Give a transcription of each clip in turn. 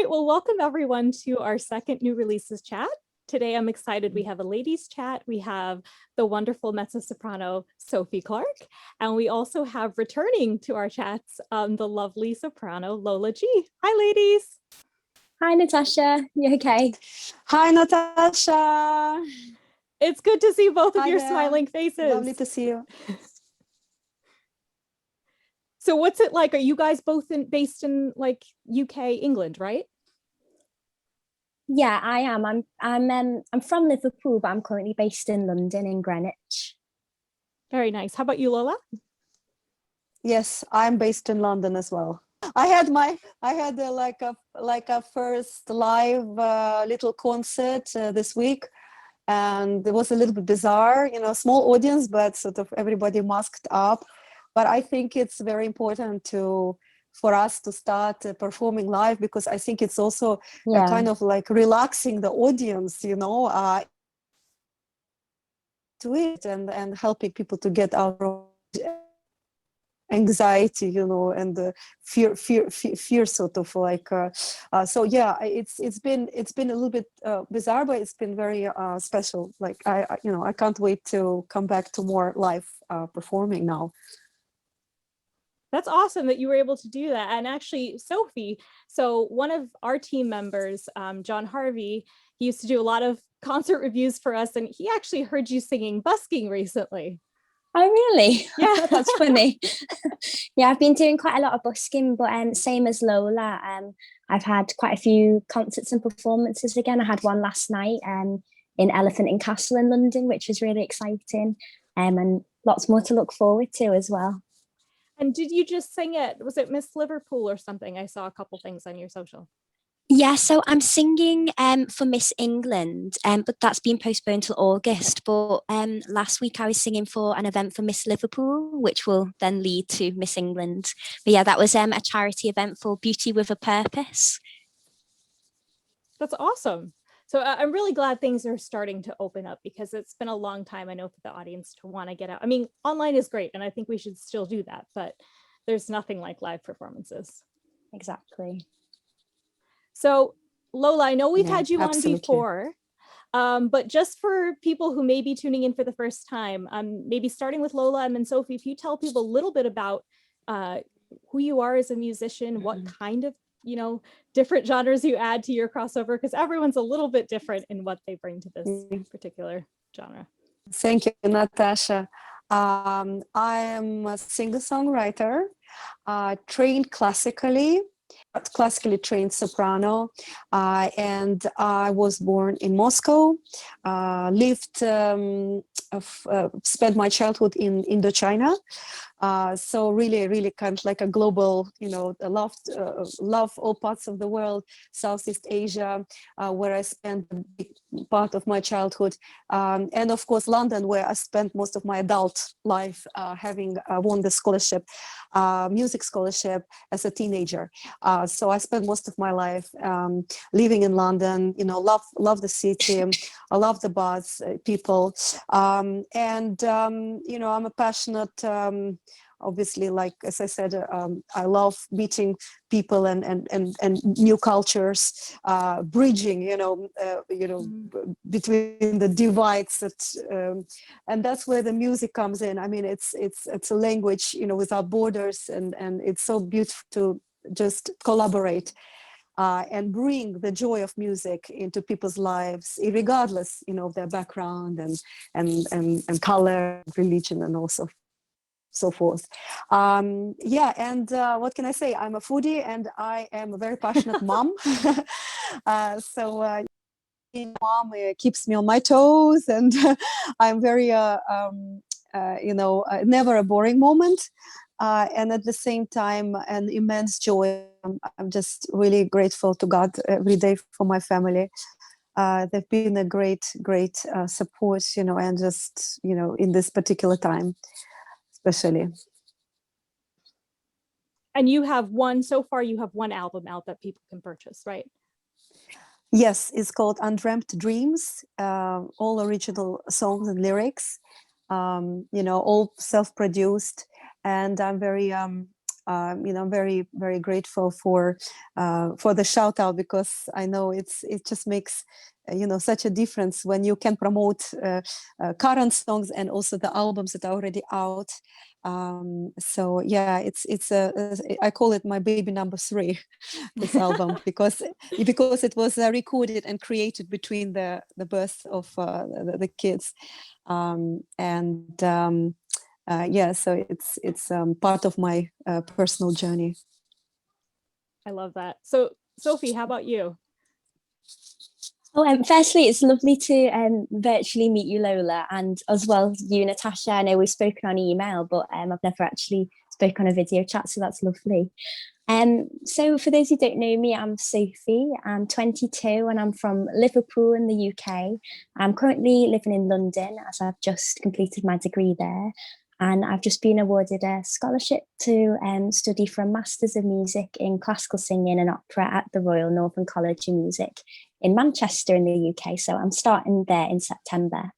right, well, welcome everyone to our second new releases chat. Today, I'm excited. We have a ladies chat. We have the wonderful mezzo-soprano Sophie Clarke, and we also have returning to our chats the lovely soprano Lola G. Hi, ladies. Hi, Natasha. You okay? Hi, Natasha. It's good to see both of Hi your there. smiling faces. Lovely to see you. So what's it like? Are you guys both based in like UK, England, right? Yeah, I am. I'm from Liverpool, but I'm currently based in London, in Greenwich. Very nice. How about you, Lola? Yes, I'm based in London as well. I had a first live little concert this week, and it was a little bit bizarre, small audience, but sort of everybody masked up. But I think it's very important for us to start performing live, because I think it's also kind of like relaxing the audience, to it and helping people to get out of anxiety, and the fear sort of like. So yeah, it's been a little bit bizarre, but it's been very special. Like I can't wait to come back to more live performing now. That's awesome that you were able to do that. And actually, Sophie, so one of our team members, John Harvey, he used to do a lot of concert reviews for us, and he actually heard you singing Busking recently. Oh, really? Yeah. That's funny. Yeah, I've been doing quite a lot of busking, but same as Lola. I've had quite a few concerts and performances again. I had one last night in Elephant and Castle in London, which was really exciting, and lots more to look forward to as well. And did you just sing it? Was it Miss Liverpool or something? I saw a couple things on your social. Yeah, so I'm singing for Miss England, but that's been postponed till August. But last week I was singing for an event for Miss Liverpool, which will then lead to Miss England. But yeah, that was a charity event for Beauty with a Purpose. That's awesome. So I'm really glad things are starting to open up, because it's been a long time, I know, for the audience to want to get out. I mean, online is great, and I think we should still do that, but there's nothing like live performances. Exactly. So Lola, I know we've had you on before, but just for people who may be tuning in for the first time, maybe starting with Lola and then Sophie, if you tell people a little bit about who you are as a musician, what kind of different genres you add to your crossover, because everyone's a little bit different in what they bring to this particular genre. Thank you, Natasha. I am a singer-songwriter, trained classically trained soprano, and I was born in Moscow, spent my childhood in Indochina. So really kind of like a global, love all parts of the world, Southeast Asia, where I spent a big part of my childhood, and of course London, where I spent most of my adult life, having won the scholarship, music scholarship as a teenager. So I spent most of my life living in London. Love the city. I love the bars, people, and I'm a passionate. Obviously, like as I said, I love meeting people and new cultures, bridging, between the divides and that's where the music comes in. I mean, it's a language, without borders, and it's so beautiful to just collaborate and bring the joy of music into people's lives, regardless, of their background and color, religion, and also so forth. And what can I say? I'm a foodie, and I am a very passionate mom. So mom keeps me on my toes, and I'm very never a boring moment, and at the same time an immense joy. I'm just really grateful to God every day for my family. They've been a great support, and just in this particular time especially. And you have so far you have one album out that people can purchase, right? Yes, it's called Undreamt Dreams, all original songs and lyrics, all self-produced, and I'm very I'm very, very grateful for the shout out, because I know it just makes such a difference when you can promote current songs and also the albums that are already out. So yeah, I call it my baby number 3, this album, because it was recorded and created between the birth of the kids, yeah, so it's part of my personal journey. I love that. So Sophie, how about you? Oh, firstly, it's lovely to virtually meet you, Lola, and as well you, Natasha. I know we've spoken on email, but I've never actually spoken on a video chat, so that's lovely. So for those who don't know me, I'm Sophie. I'm 22 and I'm from Liverpool in the UK. I'm currently living in London as I've just completed my degree there. And I've just been awarded a scholarship to study for a Masters of Music in Classical Singing and Opera at the Royal Northern College of Music in Manchester in the UK. So I'm starting there in September.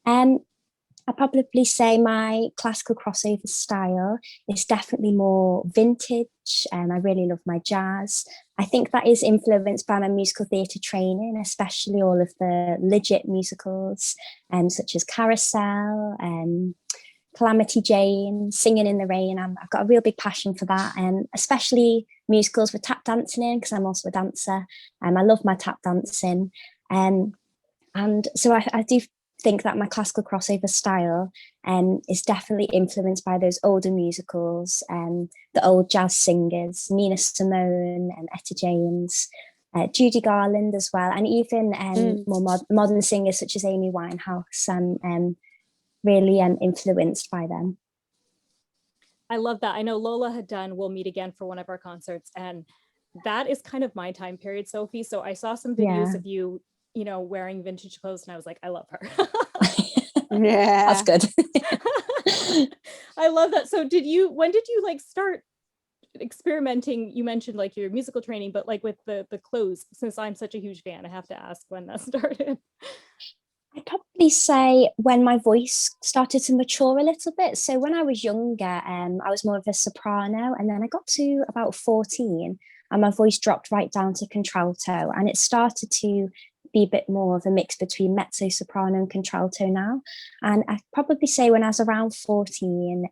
I'd probably say my classical crossover style is definitely more vintage. I really love my jazz. I think that is influenced by my musical theatre training, especially all of the legit musicals, such as Carousel, Calamity Jane, Singing in the Rain. I've got a real big passion for that, especially musicals with tap dancing in, because I'm also a dancer. I love my tap dancing. And so I do think that my classical crossover style is definitely influenced by those older musicals, the old jazz singers, Nina Simone and Etta James, Judy Garland as well, and even more modern singers such as Amy Winehouse. Really influenced by them. I love that. I know Lola had done We'll Meet Again for one of our concerts, and that is kind of my time period, Sophie. So I saw some videos of you, wearing vintage clothes, and I was like, I love her. Yeah, that's good. I love that. So when did you like start experimenting? You mentioned like your musical training, but like with the clothes, since I'm such a huge fan, I have to ask when that started. I'd probably say when my voice started to mature a little bit. So when I was younger, I was more of a soprano, and then I got to about 14 and my voice dropped right down to contralto, and it started to be a bit more of a mix between mezzo soprano and contralto now. And I'd probably say when I was around 14,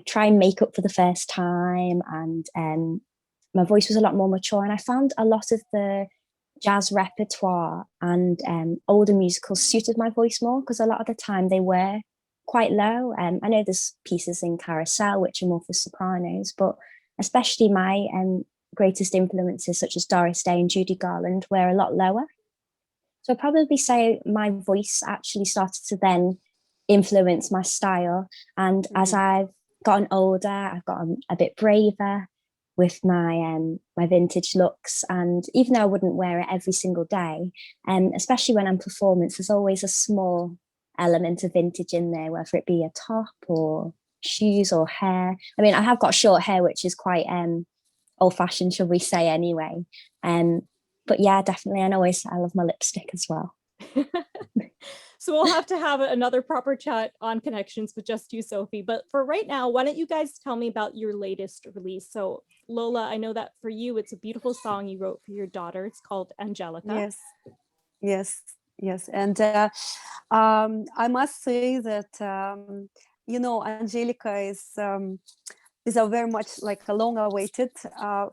try and make up for the first time, and my voice was a lot more mature, and I found a lot of the jazz repertoire and older musicals suited my voice more, because a lot of the time they were quite low. I know there's pieces in Carousel which are more for sopranos, but especially my greatest influences such as Doris Day and Judy Garland were a lot lower. So I'd probably say my voice actually started to then influence my style. And as I've gotten older, I've gotten a bit braver with my vintage looks, and even though I wouldn't wear it every single day, especially when I'm performing, there's always a small element of vintage in there, whether it be a top or shoes or hair. I mean, I have got short hair, which is quite old-fashioned, shall we say, anyway. But yeah, definitely, I love my lipstick as well. So we'll have to have another proper chat on Connections with just you, Sophie. But for right now, why don't you guys tell me about your latest release? So Lola, I know that for you, it's a beautiful song you wrote for your daughter. It's called Angelica. Yes. And I must say that, Angelica is a very much like a long-awaited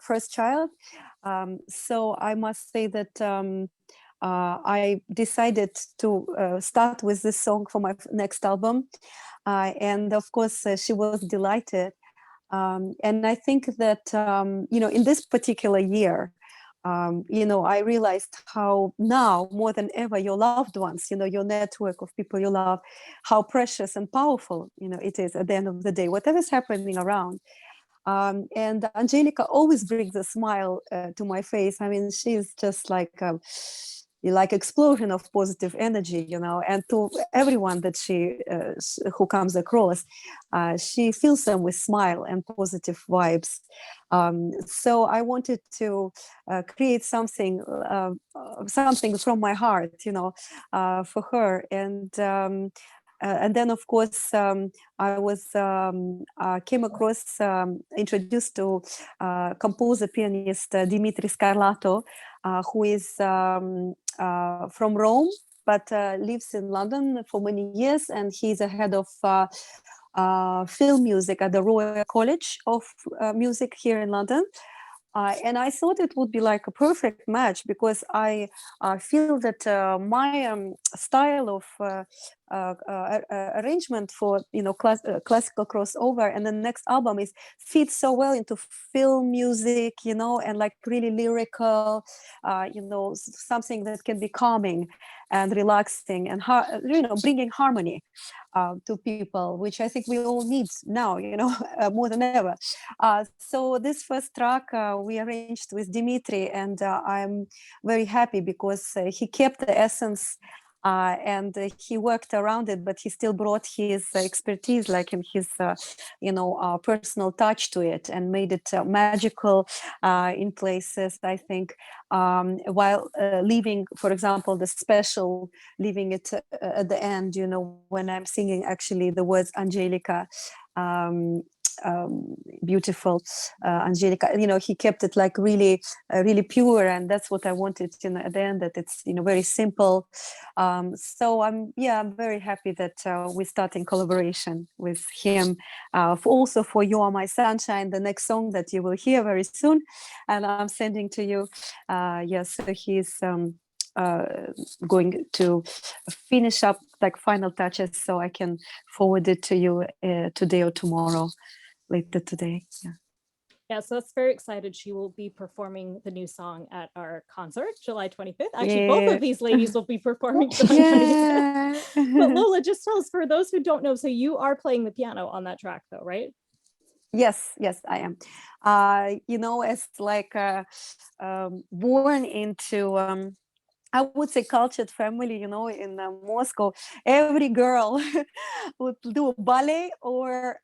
first child. So I must say that I decided to start with this song for my next album. And of course, she was delighted. And I think that, in this particular year, I realized how now more than ever your loved ones, your network of people you love, how precious and powerful, it is at the end of the day, whatever's happening around. And Angelica always brings a smile to my face. I mean, she's just like explosion of positive energy, and to everyone that who comes across, she fills them with smile and positive vibes. So I wanted to create something from my heart, for her. And and then of course I was came across introduced to composer pianist Dimitri Scarlato, who is from Rome but lives in London for many years, and he's a head of film music at the Royal College of Music here in London. And I thought it would be like a perfect match, because I feel that my style of arrangement for classical crossover and the next album is fits so well into film music, and like really lyrical, something that can be calming and relaxing and bringing harmony to people, which I think we all need now, more than ever. So this first track we arranged with Dimitri, and I'm very happy because he kept the essence and he worked around it, but he still brought his expertise, like in his, personal touch to it, and made it magical in places, I think, while leaving, for example, the special, leaving it at the end, when I'm singing actually the words Angelica, beautiful Angelica, he kept it like really really pure, and that's what I wanted at the end, that it's very simple. So I'm very happy that we're starting collaboration with him, also for You Are My Sunshine, the next song that you will hear very soon, and I'm sending to you. So he's going to finish up like final touches, so I can forward it to you today or tomorrow, later today. Yeah, so that's very excited. She will be performing the new song at our concert, July 25th. Actually, both of these ladies will be performing July 25th. But Lola, just tell us, for those who don't know, so you are playing the piano on that track though, right? Yes, I am. As like born into I would say cultured family, in Moscow, every girl would do ballet or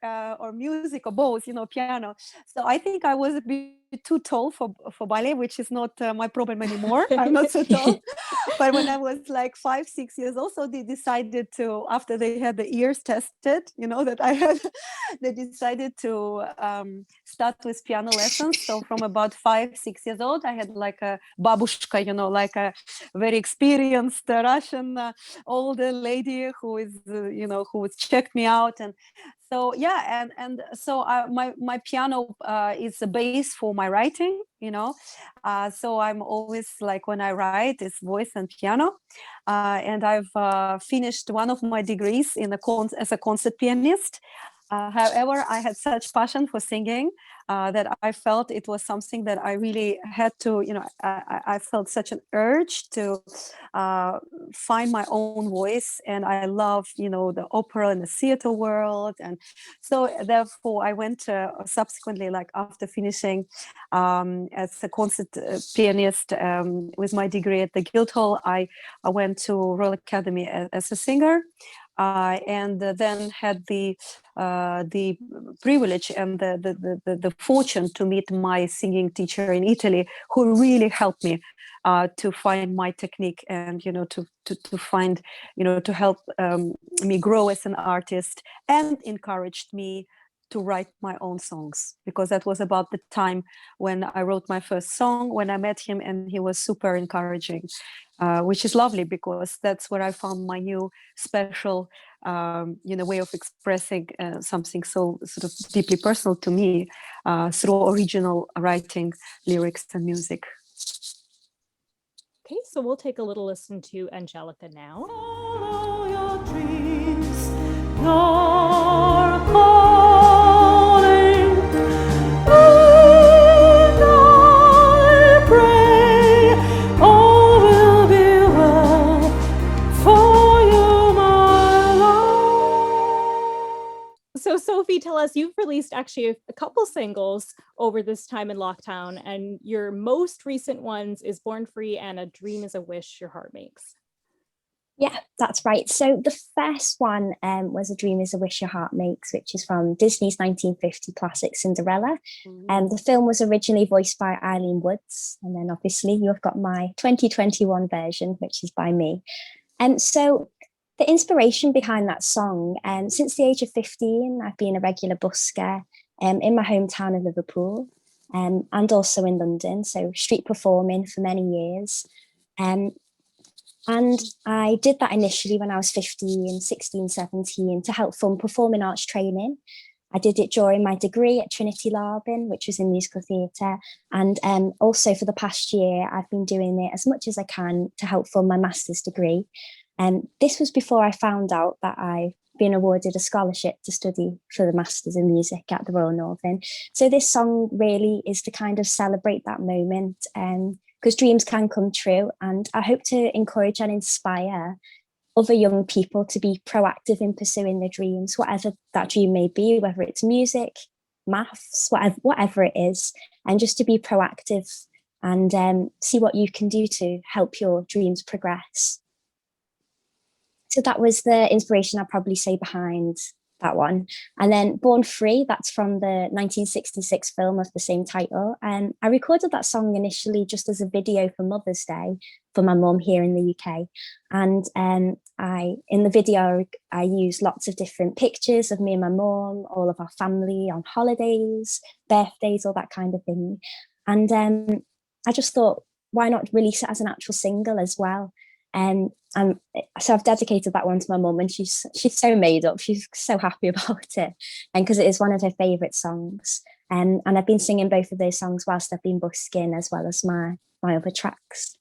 music or both, piano. So I think I was a bit too tall for ballet, which is not my problem anymore. I'm not so tall. But when I was like 5-6 years old, so they decided to, after they had the ears tested, that I had, they decided to start with piano lessons. So from about 5-6 years old, I had like a babushka, like a very experienced Russian older lady who is, who would check me out. And so, and so my piano is a base for my writing, so I'm always like, when I write, it's voice and piano. And I've finished one of my degrees as a concert pianist. However, I had such passion for singing that I felt it was something that I really had to, I felt such an urge to find my own voice. And I love, the opera and the theater world. And so therefore I went subsequently, like after finishing as a concert pianist with my degree at the Guildhall, I went to Royal Academy as a singer. And then had the privilege and the fortune to meet my singing teacher in Italy, who really helped me to find my technique, and to find, to help me grow as an artist, and encouraged me to write my own songs, because that was about the time when I wrote my first song, when I met him, and he was super encouraging, which is lovely, because that's where I found my new special way of expressing something so sort of deeply personal to me through original writing, lyrics and music. Okay, so we'll take a little listen to Angelica now. Follow your dreams, you're calling, and I pray all will be well for you, my love. So Sophie, tell us, you've released actually a couple singles over this time in lockdown, and your most recent ones is Born Free and A Dream is a Wish Your Heart Makes. Yeah, that's right. So the first one was A Dream is a Wish Your Heart Makes, which is from Disney's 1950 classic Cinderella. And the film was originally voiced by Eileen Woods. And then obviously you've got my 2021 version, which is by me. And so The inspiration behind that song, since the age of 15, I've been a regular busker in my hometown of Liverpool, and also in London, so street performing for many years. And I did that initially when I was 15, 16, 17 to help fund performing arts training. I did it during my degree at Trinity Larbin, which was in musical theatre. And also for the past year, I've been doing it as much as I can to help fund my master's degree. And this was before I found out that I've been awarded a scholarship to study for the Masters in Music at the Royal Northern. So this song really is to kind of celebrate that moment, because dreams can come true. And I hope to encourage and inspire other young people to be proactive in pursuing their dreams, whatever that dream may be, whether it's music, maths, whatever it is, and just to be proactive and see what you can do to help your dreams progress. So that was the inspiration I'd probably say behind that one. And then Born Free, that's from the 1966 film of the same title. And I recorded that song initially just as a video for Mother's Day for my mum here in the UK. And in the video, I used lots of different pictures of me and my mum, all of our family on holidays, birthdays, all that kind of thing. And I just thought, why not release it as an actual single as well? So I've dedicated that one to my mum, and she's so made up. She's so happy about it, and because it is one of her favourite songs. And I've been singing both of those songs whilst I've been busking, as well as my other tracks.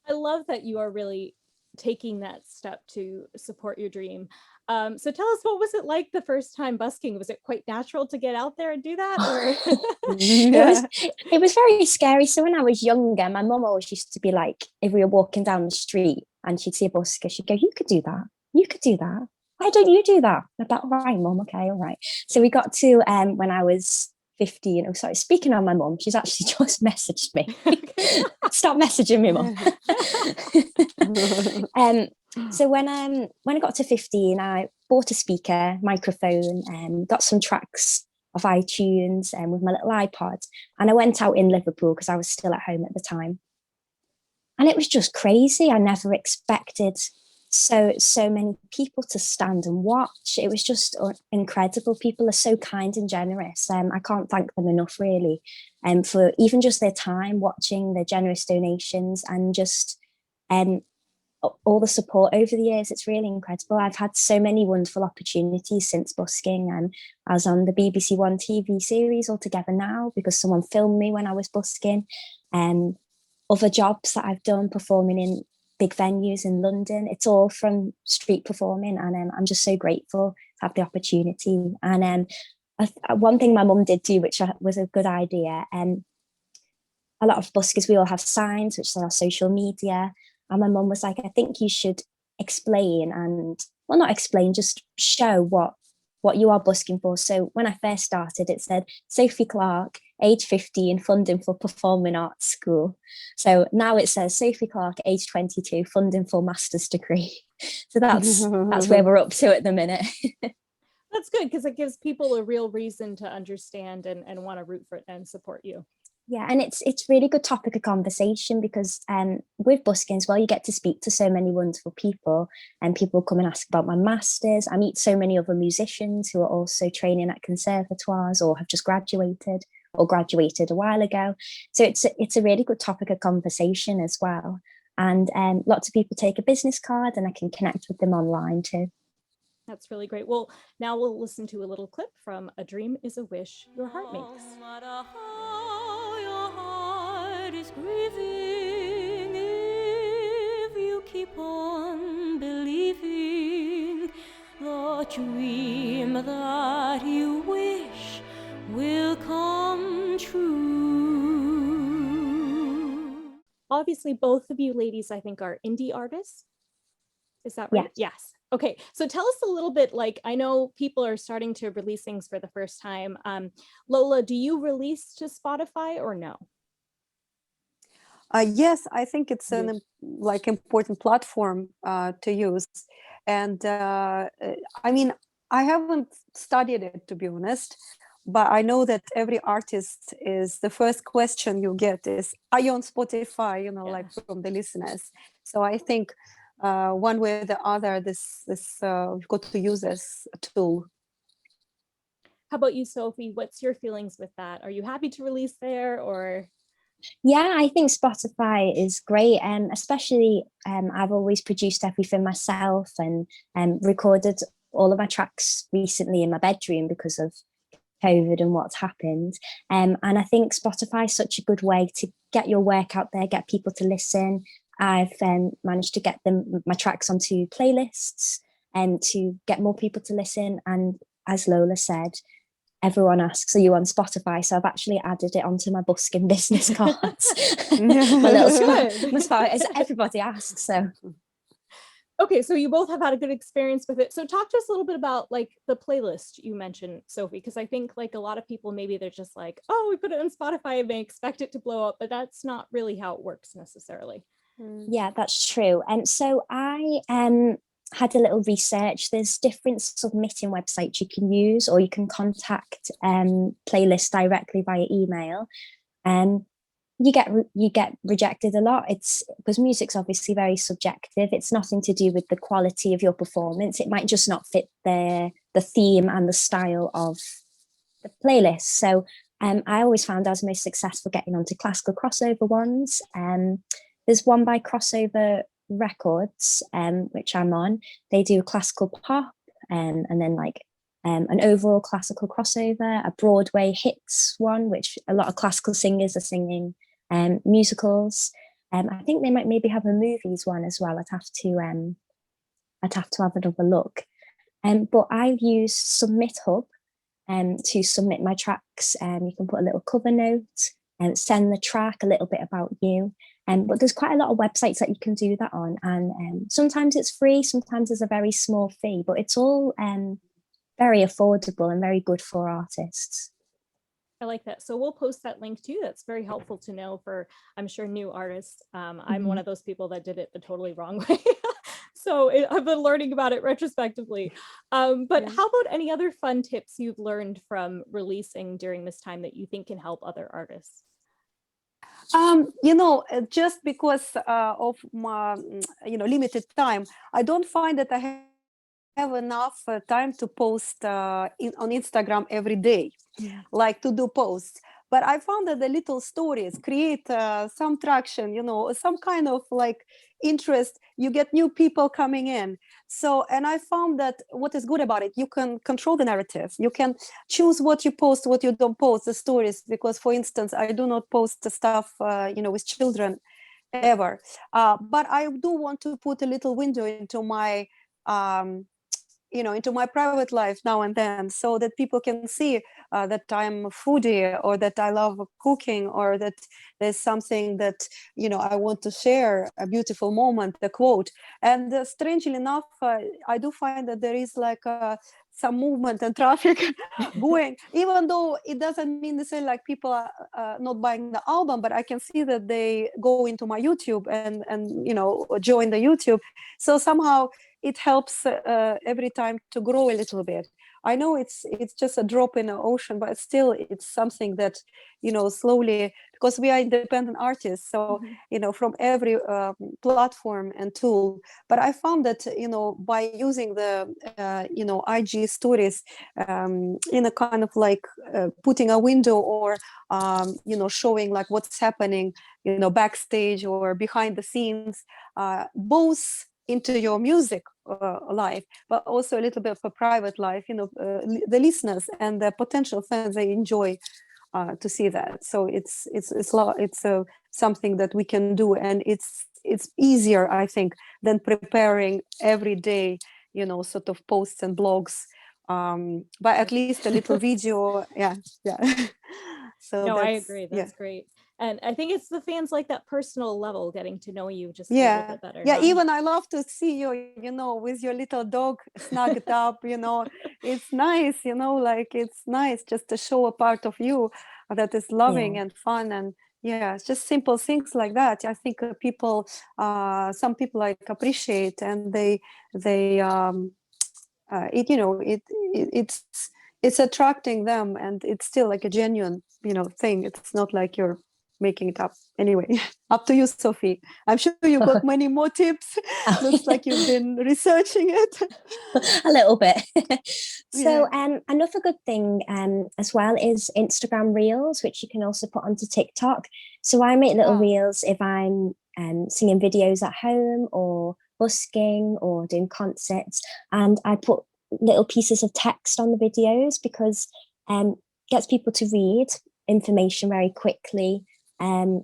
I love that you are really taking that step to support your dream. So tell us, what was it like the first time busking? Was it quite natural to get out there and do that? Or? It was very scary. So when I was younger, my mum always used to be like, if we were walking down the street and she'd see a busker, she'd go, "You could do that. You could do that. Why don't you do that?" And I'd be like, "All right, mum, okay, all right." So we got to when I was 15. Oh, sorry. Speaking of my mum, she's actually just messaged me. Stop messaging me, mum. So when I got to 15, I bought a speaker, microphone, and got some tracks of iTunes and with my little iPod. And I went out in Liverpool because I was still at home at the time. And it was just crazy. I never expected so many people to stand and watch. It was just incredible. People are so kind and generous. I can't thank them enough, really, for even just their time watching, their generous donations, and just all the support over the years. It's really incredible. I've had so many wonderful opportunities since busking. I was on the BBC One TV series All Together Now because someone filmed me when I was busking. Other jobs that I've done performing in big venues in London, it's all from street performing, and I'm just so grateful to have the opportunity. And one thing my mum did do, which was a good idea, a lot of buskers, we all have signs which are our social media, and my mum was like, "I think you should explain, and well, not explain, just show what you are busking for." So when I first started, it said Sophie Clarke, age 15, funding for performing arts school. So now it says Sophie Clarke, age 22, funding for master's degree. So that's where we're up to at the minute. That's good, because it gives people a real reason to understand and want to root for it and support you. Yeah, and it's really good topic of conversation because with busking as well, you get to speak to so many wonderful people, and people come and ask about my masters. I meet so many other musicians who are also training at conservatoires or have just graduated or graduated a while ago. So it's a really good topic of conversation as well. And lots of people take a business card, and I can connect with them online too. That's really great. Well, now we'll listen to a little clip from A Dream is a Wish Your Heart Makes. No matter how your heart is grieving, if you keep on believing, the dream that you wish will come true. Obviously, both of you ladies, I think, are indie artists. Is that right? Yes. Okay, so tell us a little bit, like, I know people are starting to release things for the first time. Lola, do you release to Spotify or no? Yes, I think it's an important platform to use. And I mean, I haven't studied it, to be honest, but I know that every artist is, the first question you get is, "Are you on Spotify?" Like from the listeners. So I think one way or the other, we've got to use this tool. How about you, Sophie? What's your feelings with that? Are you happy to release there, or? Yeah, I think Spotify is great, and especially I've always produced everything myself and recorded all of my tracks recently in my bedroom because of COVID and what's happened. And I think Spotify is such a good way to get your work out there, get people to listen. I've managed to get my tracks onto playlists and to get more people to listen. And as Lola said, everyone asks, are you on Spotify? So I've actually added it onto my Busking business cards. My little smart, as everybody asks. So Okay, so you both have had a good experience with it. So talk to us a little bit about like the playlist you mentioned, Sophie, because I think like a lot of people, maybe they're just like, oh, we put it on Spotify and they expect it to blow up, but that's not really how it works necessarily. Yeah, that's true. And so I had a little research. There's different submitting websites you can use, or you can contact playlists directly via email. You get rejected a lot. It's because music's obviously very subjective. It's nothing to do with the quality of your performance. It might just not fit the theme and the style of the playlist. So I always found I was most successful getting onto classical crossover ones. There's one by Crossover Records, which I'm on. They do classical pop, and then like an overall classical crossover, a Broadway hits one, which a lot of classical singers are singing musicals. I think they might maybe have a movies one as well. I'd have to have another look. But I've used Submit Hub to submit my tracks. You can put a little cover note and send the track, a little bit about you. But there's quite a lot of websites that you can do that on. And sometimes it's free, sometimes there's a very small fee, but it's all very affordable and very good for artists. I like that. So we'll post that link too. That's very helpful to know for, I'm sure, new artists. I'm one of those people that did it the totally wrong way. So I've been learning about it retrospectively. But how about any other fun tips you've learned from releasing during this time that you think can help other artists? Just because of my, limited time, I don't find that I have enough time to post on Instagram every day, like to do posts. But I found that the little stories create some traction, some kind of like interest. You get new people coming in. So, and I found that what is good about it, you can control the narrative. You can choose what you post, what you don't post, the stories. Because, for instance, I do not post the stuff, with children ever. But I do want to put a little window into my into my private life now and then, so that people can see that I'm a foodie, or that I love cooking, or that there's something that I want to share, a beautiful moment, a quote. And strangely enough, I do find that there is like some movement and traffic going, even though it doesn't mean to say like people are not buying the album, but I can see that they go into my YouTube and join the YouTube. So somehow it helps every time to grow a little bit. I know it's just a drop in the ocean, but still it's something that, slowly, because we are independent artists, so, from every platform and tool. But I found that, by using the, IG stories in a kind of like putting a window, or, showing like what's happening, backstage or behind the scenes, both into your music life, but also a little bit of a private life, the listeners and the potential fans, they enjoy to see that. So it's something that we can do, and it's easier, I think, than preparing every day, sort of posts and blogs, but at least a little video. Yeah. So no, I agree. That's great. And I think it's the fans like that personal level, getting to know you just a little bit better. Yeah, even I love to see you, with your little dog snugged up, it's nice, like it's nice just to show a part of you that is loving and fun. And it's just simple things like that. I think some people like appreciate, and it's attracting them, and it's still like a genuine, thing. It's not like you're making it up. Anyway, up to you, Sophie. I'm sure you've got many more tips. Looks like you've been researching it. A little bit. So another good thing as well is Instagram Reels, which you can also put onto TikTok. So I make little reels if I'm singing videos at home or busking or doing concerts, and I put little pieces of text on the videos because gets people to read information very quickly. I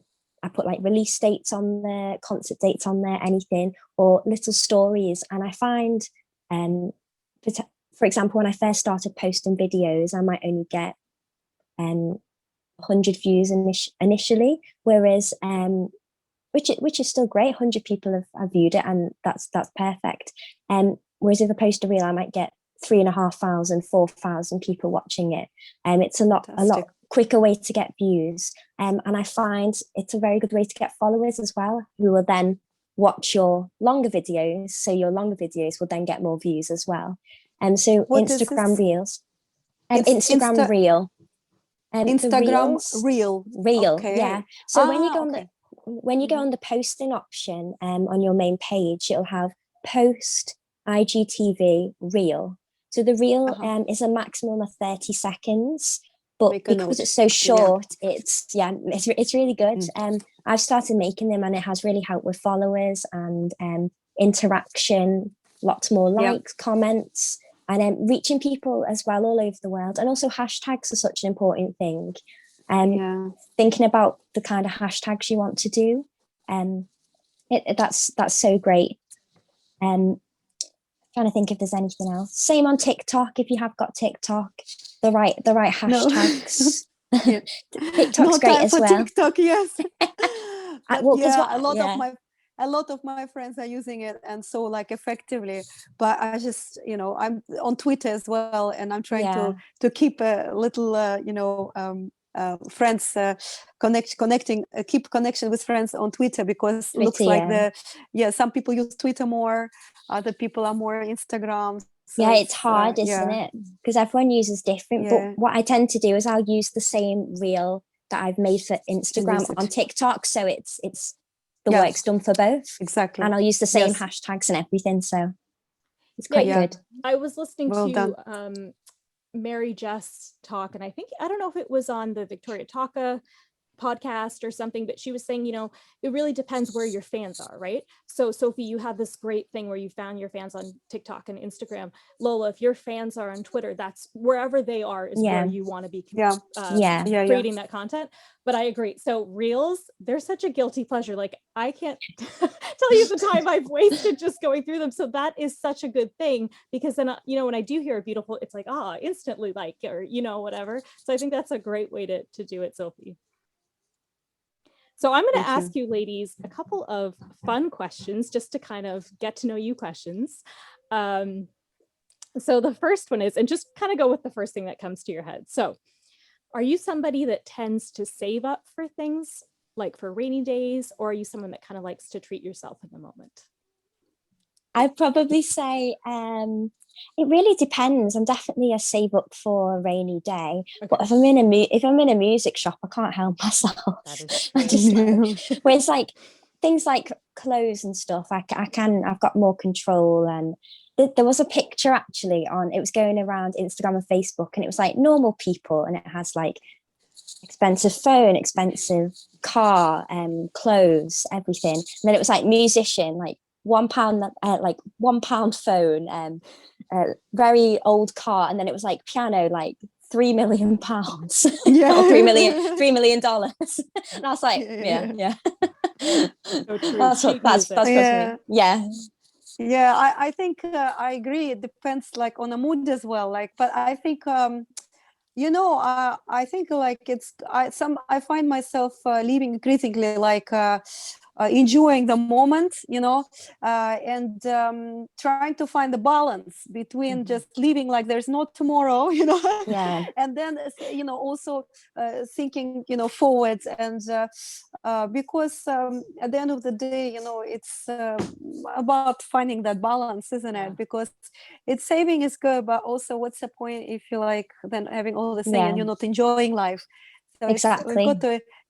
put like release dates on there, concert dates on there, anything, or little stories. And I find, for example, when I first started posting videos, I might only get 100 views initially, whereas which is still great. 100 people have viewed it, and that's perfect. Whereas if I post a reel, I might get 3,500, 4,000 people watching it. It's a lot quicker way to get views. And I find it's a very good way to get followers as well, who will then watch your longer videos. So your longer videos will then get more views as well. So what Instagram Reels. Instagram Reel. Instagram Reel. Okay. Yeah. So when you go when you go on the posting option on your main page, it'll have post IGTV Reel. So the reel is a maximum of 30 seconds, but because it's so short, it's really good. I've started making them, and it has really helped with followers and interaction, lots more likes, comments, and reaching people as well all over the world. And also hashtags are such an important thing. Thinking about the kind of hashtags you want to do, that's so great. Trying to think if there's anything else. Same on TikTok. If you have got TikTok, the right hashtags. No. TikTok's great as well. TikTok, yes. A lot of my friends are using it, and so like effectively. But I just, I'm on Twitter as well, and I'm trying to keep a little, friends keep connection with friends on Twitter, because it looks like some people use Twitter more, other people are more Instagram. So it's hard, isn't it? Because everyone uses different. But what I tend to do is I'll use the same reel that I've made for Instagram on TikTok, so it's the work's done for both. Exactly. And I'll use the same hashtags and everything, so it's quite good. I was listening to Mary Jess talk, and I don't know if it was on the Victoria Taka podcast or something, but she was saying, it really depends where your fans are, right? So Sophie, you have this great thing where you found your fans on TikTok and Instagram. Lola, if your fans are on Twitter, that's wherever they are is where you want to be creating that content. But I agree. So reels, they're such a guilty pleasure. Like I can't tell you the time I've wasted just going through them. So that is such a good thing, because then, when I do hear a beautiful, it's like, instantly like, or, whatever. So I think that's a great way to do it, Sophie. So I'm going to ask you ladies a couple of fun questions just to kind of get to know you questions. So the first one is, and just kind of go with the first thing that comes to your head. So are you somebody that tends to save up for things like for rainy days, or are you someone that kind of likes to treat yourself in the moment? I'd probably say it really depends. I'm definitely a save up for a rainy day, but if I'm in a music shop, I can't help myself. I just where it's like things like clothes and stuff, I've got more control. And there was a picture actually it was going around Instagram and Facebook, and it was like normal people, and it has like expensive phone, expensive car, clothes, everything. And then it was like musician, like £1 phone, very old car, and then it was like piano, like £3 million or $3 million. And I was like, So that's me. I think I agree. It depends like on a mood as well. Like, but I think I think like I find myself living increasingly like enjoying the moment, and trying to find the balance between just living like there's no tomorrow, and then, also thinking, forwards. And because at the end of the day, it's about finding that balance, isn't it? Because saving is good, but also what's the point if you like then having all the thing and you're not enjoying life? So exactly.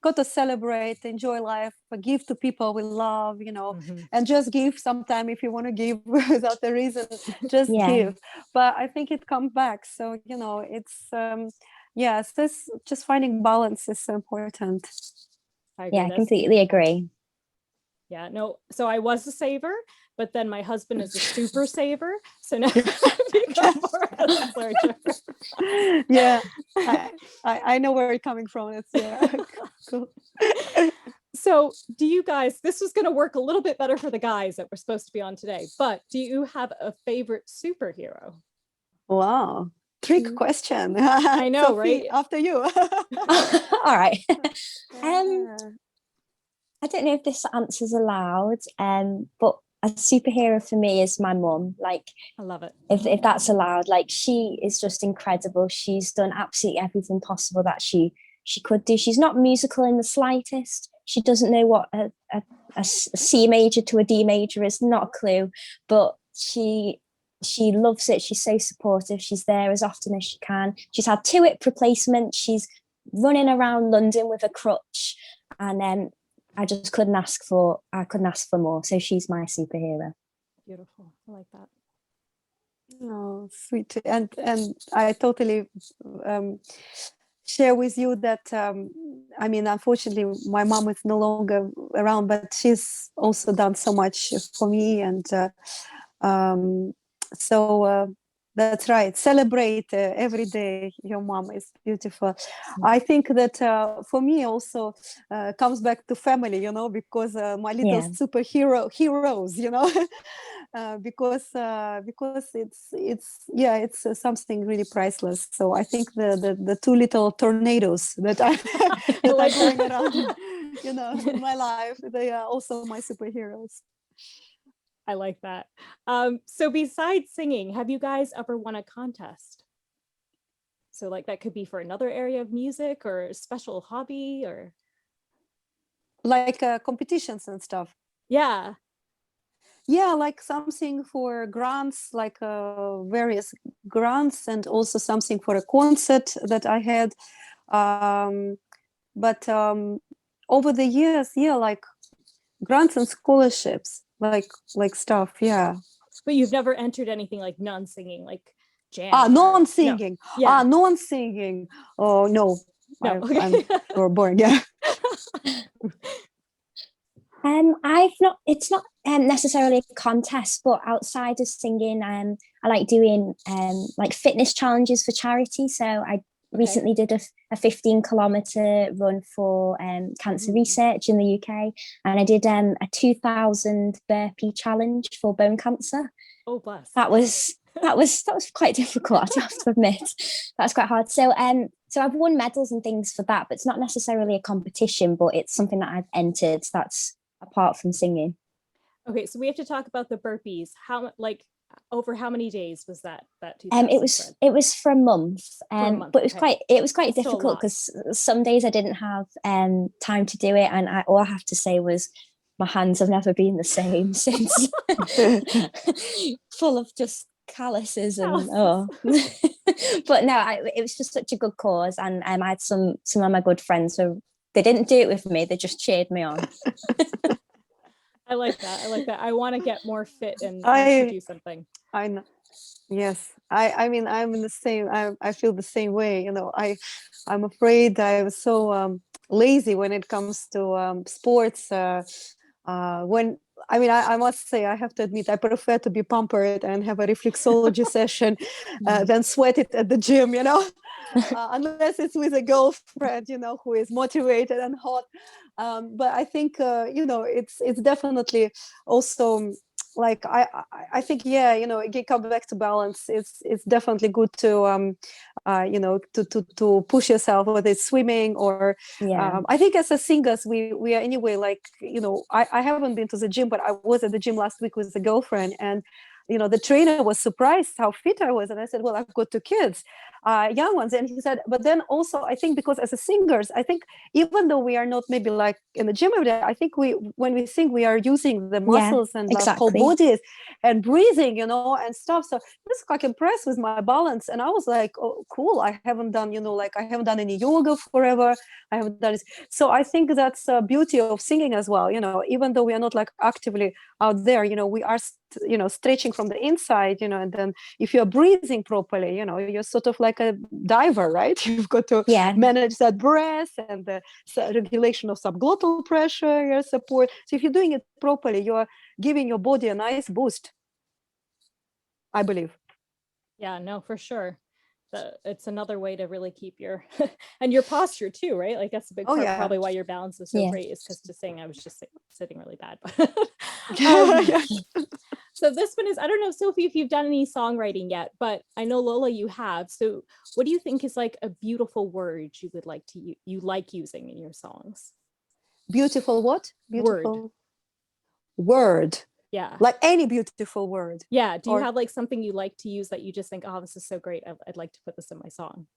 got to celebrate, enjoy life, give to people we love, Mhm. and just give sometime if you want to give without a reason, just give. But I think it comes back. So, it's, yes, this just finding balance is so important. I agree. I That's completely beautiful. agree. Yeah, no. So I was a saver, but then my husband is a super saver. So now I've become more of a splurger. Yeah, I know where you're coming from. It's cool. So do you guys, this was going to work a little bit better for the guys that were supposed to be on today, but do you have a favorite superhero? Wow, trick question. I know, Sophie, right? after you. All right. Yeah. I don't know if this answer's allowed, but a superhero for me is my mum. Like, I love it. if that's allowed, like, she is just incredible. She's done absolutely everything possible that she could do. She's not musical in the slightest. She doesn't know what a C major to a D major is, not a clue, but she loves it. She's so supportive. She's there as often as she can. She's had 2 hip replacements. She's running around London with a crutch, and I just couldn't ask for more. So she's my superhero. Beautiful. I like that. Oh, sweet. And I totally share with you that I mean, unfortunately my mom is no longer around, but she's also done so much for me. And so that's right, celebrate every day your mom is beautiful. I think that for me also comes back to family, because my little heroes, because it's something really priceless. So I think the 2 little tornadoes that I that are going around in my life, they are also my superheroes. I like that. So besides singing, have you guys ever won a contest? So like that could be for another area of music or a special hobby or like competitions and stuff. Yeah, like something for grants, like various grants, and also something for a concert that I had. But over the years, like grants and scholarships, like stuff. Yeah. but you've never entered anything like non-singing, like jam. Non-singing. No. Yeah. Non-singing. Oh no. Okay. I'm boring. Yeah. It's not necessarily a contest, but outside of singing, I like doing like fitness challenges for charity. So I recently did a 15-kilometer run for cancer research in the UK, and I did a 2,000 burpee challenge for bone cancer. Oh, bless. That was quite difficult, I have to admit. That's quite hard. So I've won medals and things for that, but it's not necessarily a competition, but it's something that I've entered that's apart from singing. Okay, so we have to talk about the burpees. Over how many days was that 2,000? It was for a month, but it was quite difficult because some days I didn't have time to do it, and all I have to say was my hands have never been the same since. Full of just calluses and but no, it was just such a good cause, and I had some of my good friends, so they didn't do it with me, they just cheered me on. I like that. I want to get more fit and actually do something. I know. Yes, I mean, I'm in the same. I feel the same way. I'm afraid I was so lazy when it comes to sports. When I must say, I have to admit, I prefer to be pampered and have a reflexology session than sweat it at the gym. Unless it's with a girlfriend, who is motivated and hot. But I think it's definitely also. Like I think it comes back to balance. It's definitely good to to push yourself, whether it's swimming or I think as a singers we are anyway, like I haven't been to the gym, but I was at the gym last week with a girlfriend, and the trainer was surprised how fit I was, and I said, well, I've got 2 kids, young ones, and he said, but then also I think because as a singers, I think even though we are not maybe like in the gym every day, I think when we sing we are using the muscles and our whole bodies, and breathing, you know, and stuff. So I was like impressed with my balance, and I was like, oh, cool. I haven't done, you know, like I haven't done any yoga forever. I haven't done it. So I think that's the beauty of singing as well. You know, even though we are not like actively out there, you know, we are, you know, stretching from the inside, you know, and then if you're breathing properly, you know, you're sort of like a diver, right? You've got to manage that breath and the regulation of subglottal pressure, your support. So if you're doing it properly, you're giving your body a nice boost, I believe. Yeah, no, for sure. It's another way to really keep your and your posture too, right? Like that's a big part probably why your balance is so great, is because to sing I was just sitting really bad. So this one is, I don't know, Sophie, if you've done any songwriting yet, but I know Lola you have. So what do you think is like a beautiful word you would like to you like using in your songs? Beautiful what? Beautiful word. Yeah. Like any beautiful word. Yeah. Do you have like something you like to use that you just think, oh, this is so great, I'd like to put this in my song?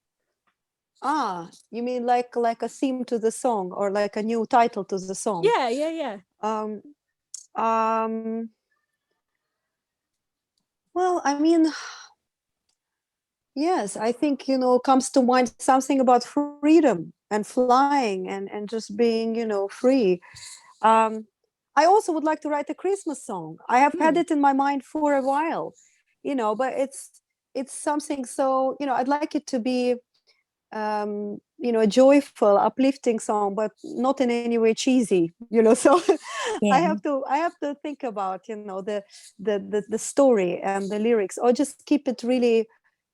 Ah, you mean like a theme to the song, or like a new title to the song? Yeah. Well, I mean, yes, I think, you know, comes to mind something about freedom and flying and just being, you know, free. I also would like to write a Christmas song. I have had it in my mind for a while, you know, but it's something so, you know, I'd like it to be, you know, a joyful, uplifting song, but not in any way cheesy, you know. So I have to think about, you know, the story and the lyrics, or just keep it really,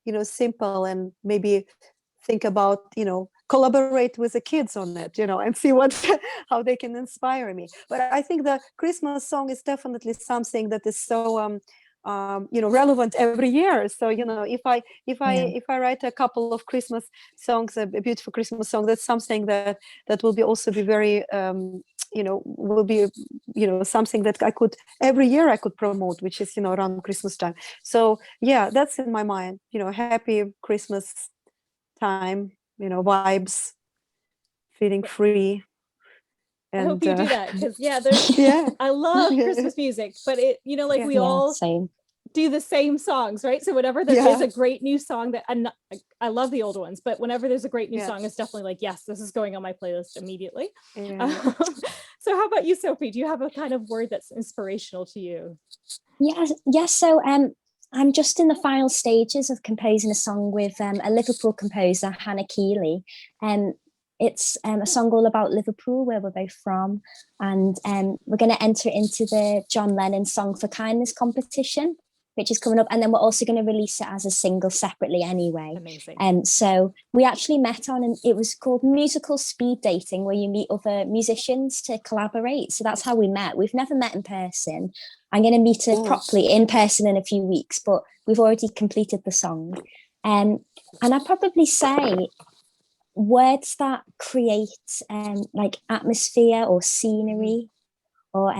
you know, simple, and maybe think about, you know, collaborate with the kids on it, you know, and see what how they can inspire me. But I think the Christmas song is definitely something that is so you know, relevant every year. So, you know, if I write a couple of Christmas songs, a beautiful Christmas song, that's something that will be also be very you know, will be, you know, something that I could every year I could promote, which is, you know, around Christmas time. So yeah, that's in my mind, you know, happy Christmas time, you know, vibes, feeling free. And, I hope you do that, because there's I love Christmas music, but it, you know, like we all do the same songs, right? So whenever there is a great new song that I love the old ones, but whenever there's a great new song, it's definitely like, yes, this is going on my playlist immediately. So how about you, Sophie? Do you have a kind of word that's inspirational to you? Yes. So I'm just in the final stages of composing a song with a Liverpool composer, Hannah Keeley. It's a song all about Liverpool, where we're both from. And we're going to enter into the John Lennon Song for Kindness competition, which is coming up. And then we're also going to release it as a single separately anyway. Amazing. So we actually met on, and it was called musical speed dating, where you meet other musicians to collaborate. So that's how we met. We've never met in person. I'm going to meet her properly in person in a few weeks, but we've already completed the song. And I'd probably say words that create like atmosphere or scenery, or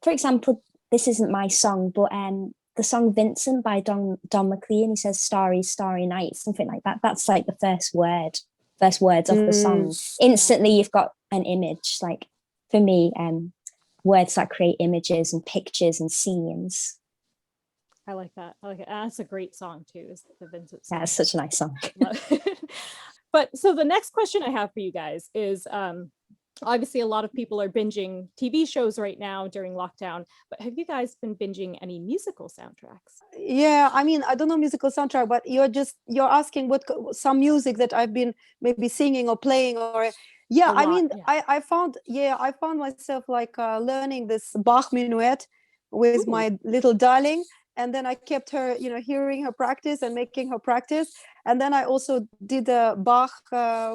for example, this isn't my song, but the song Vincent by Don McLean, he says starry, starry night, something like that. That's like the first words of the song. Instantly you've got an image. Like for me, words that create images and pictures and scenes. I like that. That's a great song too, is the Vincent song. Yeah, it's such a nice song. But so the next question I have for you guys is, obviously a lot of people are binging TV shows right now during lockdown, but have you guys been binging any musical soundtracks? Yeah, I mean, I don't know musical soundtrack, but you're asking what some music that I've been maybe singing or playing, or I found myself like learning this Bach minuet with my little darling. And then I kept her, you know, hearing her practice and making her practice. And then I also did a Bach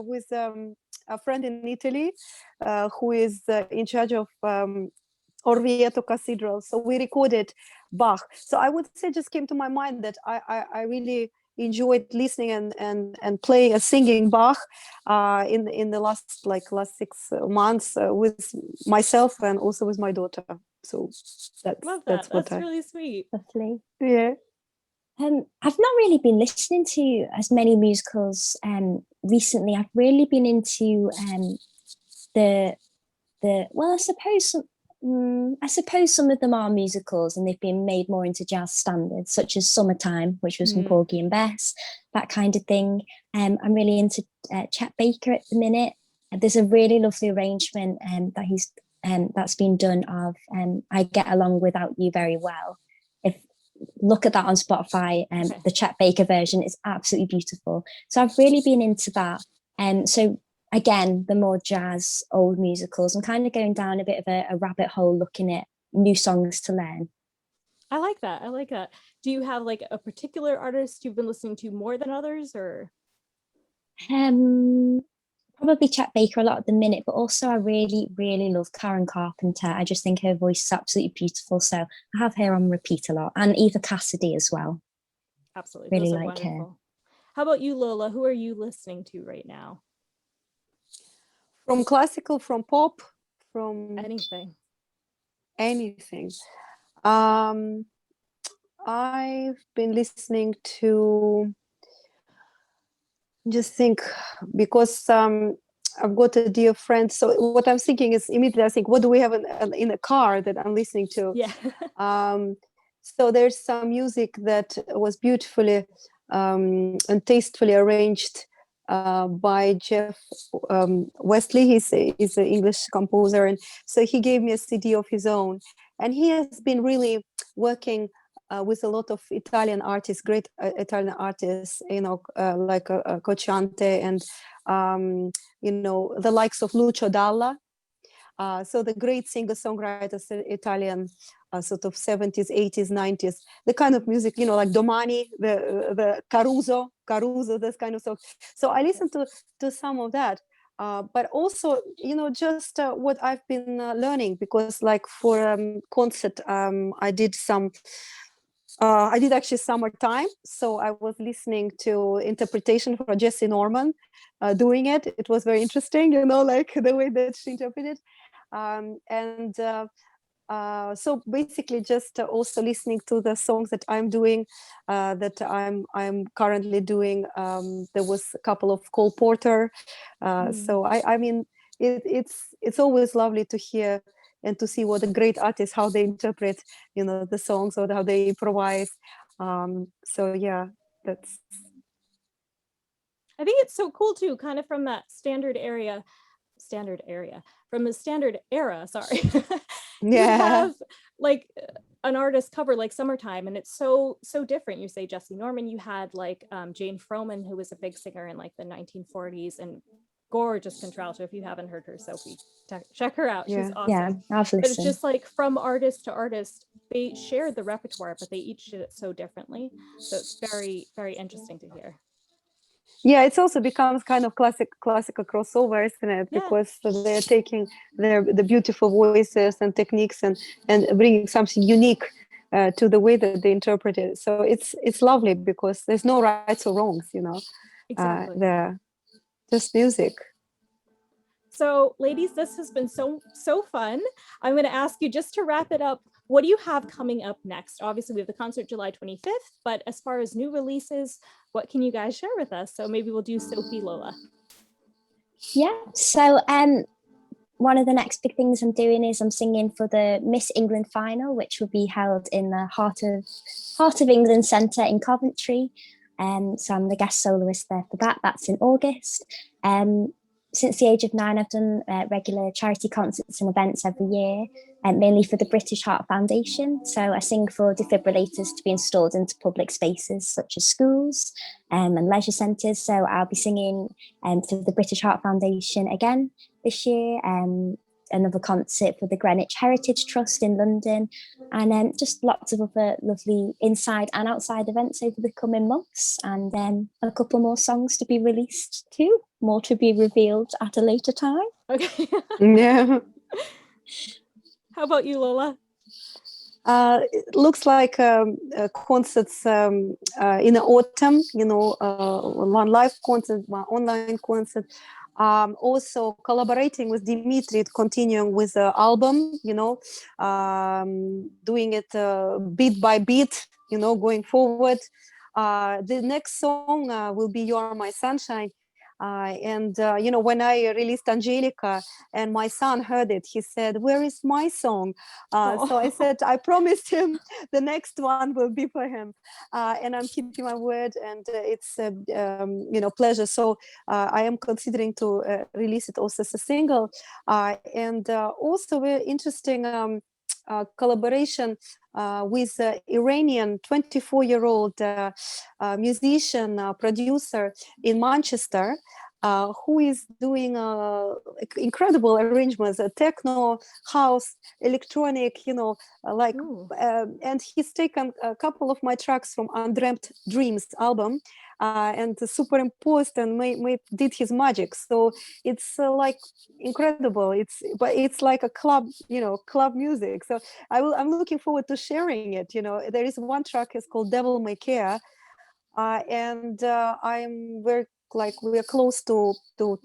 with a friend in Italy who is in charge of Orvieto Cathedral. So we recorded Bach. So I would say just came to my mind that I really enjoyed listening and playing singing Bach in the last 6 months with myself and also with my daughter. So that's really sweet. Lovely. Yeah. I've not really been listening to as many musicals recently. I've really been into I suppose I suppose some of them are musicals and they've been made more into jazz standards, such as Summertime, which was from Porgy and Bess, that kind of thing. I'm really into Chet Baker at the minute. There's a really lovely arrangement that's been done of I Get Along Without You Very Well. If look at that on Spotify, the Chet Baker version is absolutely beautiful. So I've really been into that. So again, the more jazz old musicals, I'm kind of going down a bit of a rabbit hole looking at new songs to learn. I like that. I like that. Do you have like a particular artist you've been listening to more than others, or? Probably Chet Baker a lot at the minute, but also I really, really love Karen Carpenter. I just think her voice is absolutely beautiful. So I have her on repeat a lot, and Eva Cassidy as well. Absolutely. Really Those are like wonderful. her. How about you, Lola? Who are you listening to right now? From classical, from pop, from anything. I've been listening to, just think, because I've got a dear friend. So what I'm thinking is immediately I think, what do we have in a car that I'm listening to? Yeah. So there's some music that was beautifully and tastefully arranged by Jeff Wesley. He's an English composer, and so he gave me a CD of his own, and he has been really working with a lot of Italian artists, great Italian artists, like Cocciante and the likes of Lucio Dalla. So the great singer-songwriters, Italian, sort of 70s, 80s, 90s, the kind of music, like Domani, the Caruso, this kind of stuff. So I listened to some of that, but also, just what I've been learning, because like for concert, I did actually Summertime. So I was listening to interpretation for Jesse Norman doing it. It was very interesting, like the way that she interpreted. So basically just also listening to the songs that I'm doing, that I'm currently doing. There was a couple of Cole Porter. So I mean, it's always lovely to hear and to see what the great artists, how they interpret, the songs, or how they improvise. So yeah, that's. I think it's so cool too, kind of from that standard era, from the standard era, sorry. You have like an artist cover like Summertime, and it's so different. You say Jesse Norman, you had like Jane Froman, who was a big singer in like the 1940s, and gorgeous contralto. If you haven't heard her, Sophie, check her out. She's awesome. Yeah, I've listened. But it's just like from artist to artist, they shared the repertoire, but they each did it so differently. So it's very, very interesting to hear. Yeah, it's also becomes kind of classical crossover, isn't it? Yeah. Because they're taking the beautiful voices and techniques and bringing something unique to the way that they interpret it. So it's lovely because there's no rights or wrongs, Exactly. They're just music. So, ladies, this has been so fun. I'm going to ask you, just to wrap it up, what do you have coming up next? Obviously, we have the concert July 25th, but as far as new releases, what can you guys share with us? So maybe we'll do Sophie, Lola. Yeah, so one of the next big things I'm doing is I'm singing for the Miss England final, which will be held in the Heart of England Centre in Coventry. So I'm the guest soloist there for that. That's in August. Since the age of 9, I've done regular charity concerts and events every year, mainly for the British Heart Foundation. So I sing for defibrillators to be installed into public spaces such as schools and leisure centres. So I'll be singing for the British Heart Foundation again this year, another concert for the Greenwich Heritage Trust in London, and just lots of other lovely inside and outside events over the coming months, and a couple more songs to be released too, more to be revealed at a later time. Okay. Yeah. How about you, Lola? It looks like concerts in the autumn, one live concert, one online concert. Also collaborating with Dimitri, continuing with the album, doing it beat by beat, going forward. The next song will be You Are My Sunshine. You know, when I released Angelica and my son heard it, he said, "Where is my song?" So I said, I promised him the next one will be for him, and I'm keeping my word, and it's you know, pleasure. So I am considering to release it also as a single, and also very interesting collaboration with Iranian 24-year-old musician, producer in Manchester, who is doing incredible arrangements, techno, house, electronic, you know, like, and he's taken a couple of my tracks from Undreamt Dreams album and superimposed and did his magic. So it's like incredible. But it's like a club, you know, club music. So I'm looking forward to sharing it. You know, there is one track is called Devil May Care, and I'm very, like, we are close to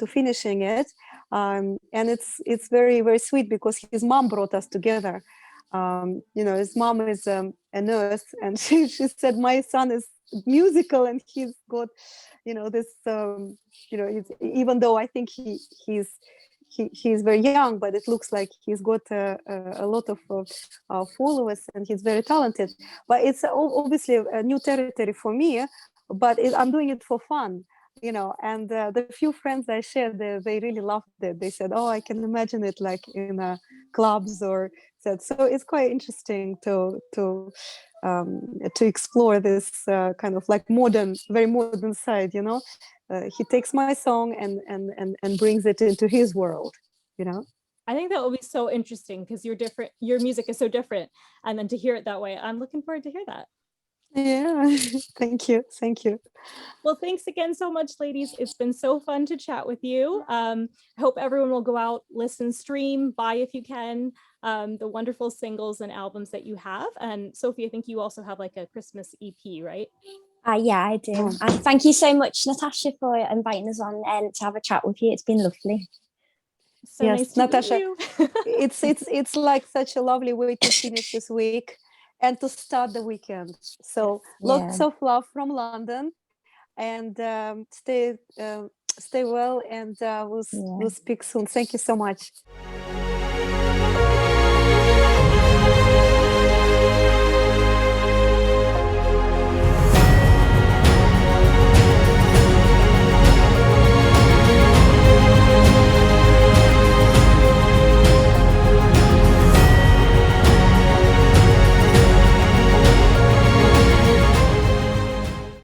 finishing it, and it's very, very sweet because his mom brought us together. You know, his mom is a nurse, and she said my son is musical, and he's got, you know, this you know, even though I think he's very young, but it looks like he's got a lot of followers, and he's very talented. But it's obviously a new territory for me, but I'm doing it for fun, you know. And the few friends I shared, they really loved it. They said, "Oh, I can imagine it like in clubs or that." So it's quite interesting to explore this kind of like very modern side, you know. He takes my song and brings it into his world, you know. I think that will be so interesting because your music is so different, and then to hear it that way, I'm looking forward to hear that. Yeah. Thank you. Well, thanks again so much, ladies. It's been so fun to chat with you. I hope everyone will go out, listen, stream, buy if you can, the wonderful singles and albums that you have. And Sophie, I think you also have like a Christmas EP, right? Yeah, I do. And thank you so much, Natasha, for inviting us on and to have a chat with you. It's been lovely. So yes, nice to Natasha, meet you. it's like such a lovely way to finish this week and to start the weekend. So lots of love from London, and stay well, and we'll speak soon. Thank you so much.